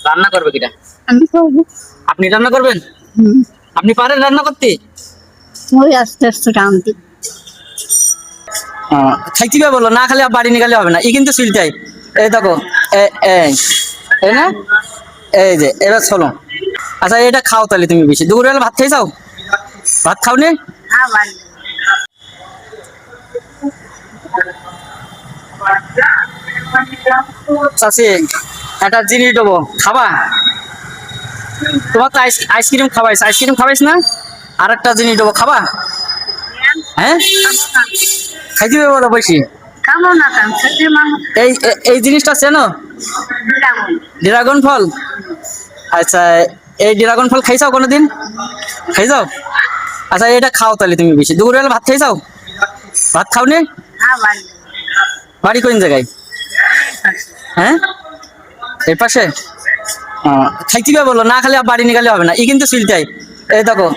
রান্না করবে কিটা? আমি করবো। আপনি রান্না করবেন? আপনি পারেন রান্না করতে? ওই আস্তে আস্তে রাঁধতে। খাইতে বলো, না খালি বাড়ি নিয়ে গেলে হবে না। ই কিন্তু সিলটাই, এই দেখো, এই না, এই যে এবার চলো। আচ্ছা এটা খাও তাহলে তুমি বেশি। দুপুরবেলা ভাত খাই যাও? ভাত খাও নি? আবার চাষি একটা জিনিস দেবো, খাবা? তোমার তো আইসক্রিম খাবাইছ, আইসক্রিম খাবাইছ না? আর একটা জিনিস দেবো, খাবা? হ্যাঁ, খাইতে বলো বেশি। খাবো না কেন? খেতে মানুষ এই এই জিনিসটা চেনো? বিরামন। ড্রাগন ফল। আচ্ছা, এই ড্রাগন ফল খাইছাও কোনোদিন? খাইছাও? আচ্ছা এটা খাও তাহলে তুমি বেশি। দুপুরবেলা ভাত খাইছাও? ভাত খাও নি? আবার বাড়ি কোন জায়গায়? হ্যাঁ, এই পাশে। খাইতে বলো, না খালি বাড়ি নিয়ে গেলে হবে না। ই কিন্তু সিলটাই, এই দেখো,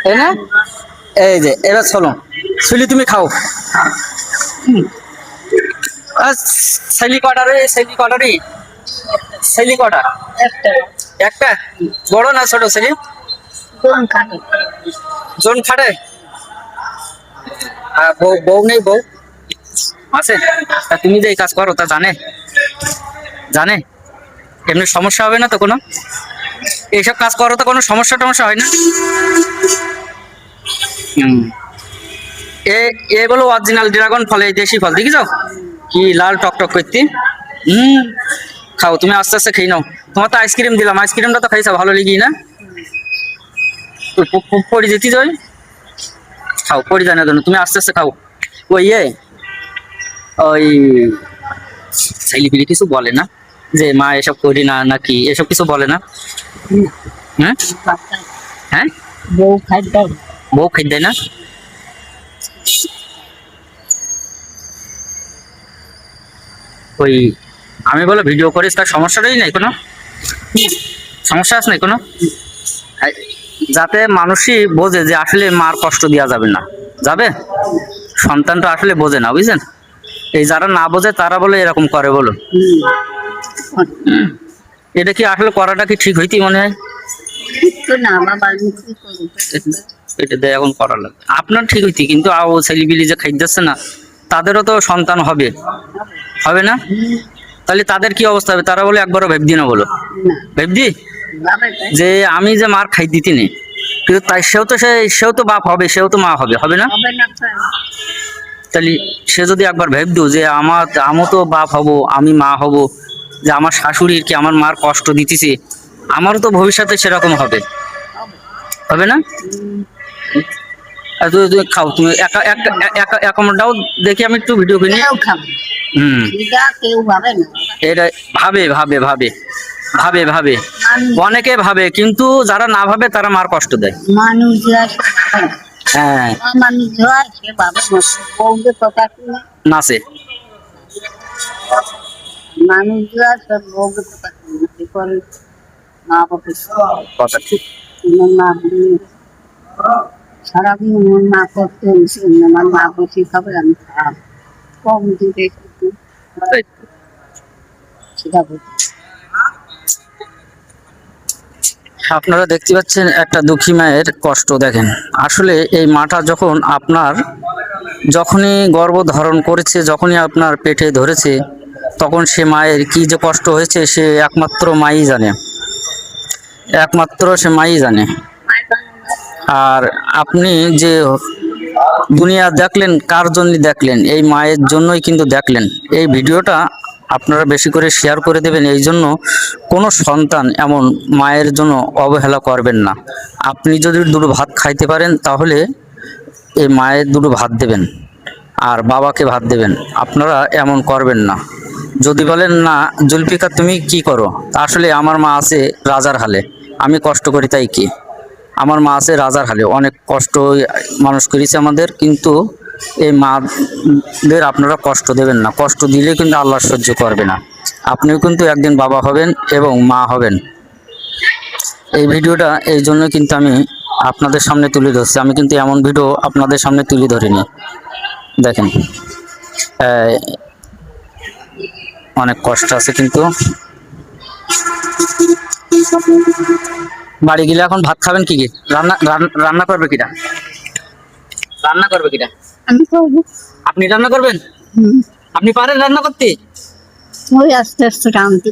এই না, এই যে এবার চলো। শুলি তুমি খাও। ছেলি কটা রে? ছেলি কটা রে? ছেলি কটা? একটা একটা? বড় না ছোট ছেলি? কোন খাটে? জন খাটে? বউ বউ নেই? বউ আছে? তা তুমি যে এই কাজ করো তা জানে? জানে? এমনি সমস্যা হবে না তো কোনো? এইসব কাজ করো তো কোনো সমস্যা টমস্যা হয় না? হুম, এগুলো অরিজিনাল ড্রাগন ফল, এই দেশি ফল দেখি যাও কি লাল টকটক করতে। খাও তুমি, আস্তে আস্তে খেয়ে নাও। তোমার তো আইসক্রিম দিলাম, আইসক্রিমটা তো খাইছো ভালো লেগি না? পড়ে যেতে যাই, খাও, পড়ে যায় না জন্য তুমি আস্তে আস্তে খাও। ওই ওই ছেলেপিলি কিছু বলে না যে মা এসব করি না, নাকি এসব কিছু বলে না? হ্যাঁ, হ্যাঁ, বউ খাইতে বউ খাই দেয় না? ওই আমি বলো ভিডিও করিস, তার সমস্যাটাই নাই কোনো? সমস্যা আছে নাই কোনো? যাতে মানুষই বোঝে যে আসলে মার কষ্ট দেওয়া যাবে না, যাবে? সন্তানটা আসলে বোঝে না, বুঝছেন? এই যারা না বোঝে তারা বলে এরকম করে, বলো। এটা কি আসলে করাটা কি ঠিক হইতি মনে হয়? তো না বাবা, আমি কি করবো? এটা দিয়ে এখন করা লাগবে। আপনার ঠিক হইতি, কিন্তু ছেলেপিলি যে খাইতেছে না, তাদেরও তো সন্তান হবে, হবে না? তাহলে তাদের কি অবস্থা হবে? তারা বলে একবারও ভেবদি না, বলো। না ভেবদি বাবা যে আমি যে মার খাই দিতি নে, কিন্তু তাই সেও তো বাপ হবে, সেও তো মা হবে, হবে না? হবে না তো। তাহলে সে যদি একবার ভেবদু যে আমি তো বাপ হব, আমি মা হব, যে আমার শাশুড়ির কি আমার মার কষ্ট দিতেছে, আমারও তো ভবিষ্যতে সেরকম হবে, হবে না? আর তুমি খাও, তুমি একা একটা একা দাও দেখি, আমি একটু ভিডিও করি। কেউ খাবে এটা, কেউ ভাবে না। এটা ভাবে ভাবে ভাবে ভাবে ভাবে অনেকে ভাবে, কিন্তু যারা না ভাবে তারা মার কষ্ট দেয়। মানুষরা সে ভাবে না। হ্যাঁ, মানুষরা সে ভাবে না। বউকে কথা শুনে নাচে। মানুষরা সব বউকে কথা শুনে কি করে? মা বাপে কথা ঠিক। মা সারাদিন মন না করতে আমার মা বসে খাবে, আমি খারাপ কম দিতে সেটা বলতে। আপনারা দেখতে পাচ্ছেন একটা দুঃখী মায়ের কষ্ট, দেখেন। আসলে এই মাটা যখনই গর্ভ ধারণ করেছে, যখনই আপনার পেটে ধরেছে, তখন সে মায়ের কি যে কষ্ট হয়েছে সে একমাত্র মাই জানে, একমাত্র সে মাই জানে। আর আপনি যে দুনিয়া দেখলেন, কার জন্য দেখলেন? এই মায়ের জন্যই কিন্তু দেখলেন। এই ভিডিওটা আপনারা বেশি করে শেয়ার করে দেবেন, এই জন্য কোনো সন্তান এমন মায়ের জন্য অবহেলা করবেন না। আপনি যদি দুটো ভাত খাইতে পারেন তাহলে এই মায়ের দুটো ভাত দেবেন আর বাবাকে ভাত দেবেন, আপনারা এমন করবেন না। যদি বলেন না জুলফিকার তুমি কি করো, আসলে আমার মা আছে রাজার হালে, আমি কষ্ট করি তাই কি? আমার মা আছে রাজার হালে, অনেক কষ্ট মানুষ করেছে আমাদের, কিন্তু এই মাদের আপনারা কষ্ট দেবেন না। কষ্ট দিলে কিন্তু আল্লাহ সহ্য করবে না। আপনিও কিন্তু একদিন বাবা হবেন এবং মা হবেন। এই ভিডিওটা এই জন্য কিন্তু আমি আপনাদের সামনে তুলে ধরছি। আমি কিন্তু এমন ভিডিও আপনাদের সামনে তুলে ধরিনি। দেখেন, অনেক কষ্ট আছে, কিন্তু বাড়ি গেলে এখন ভাত খাবেন কি কি? রান্না করবে কিটা? রান্না করবে কিটা? আমি করবো। আপনি রান্না করবেন? হুম, আপনি পারেন রান্না করতে? ওই আস্তে আস্তে রাঁধতে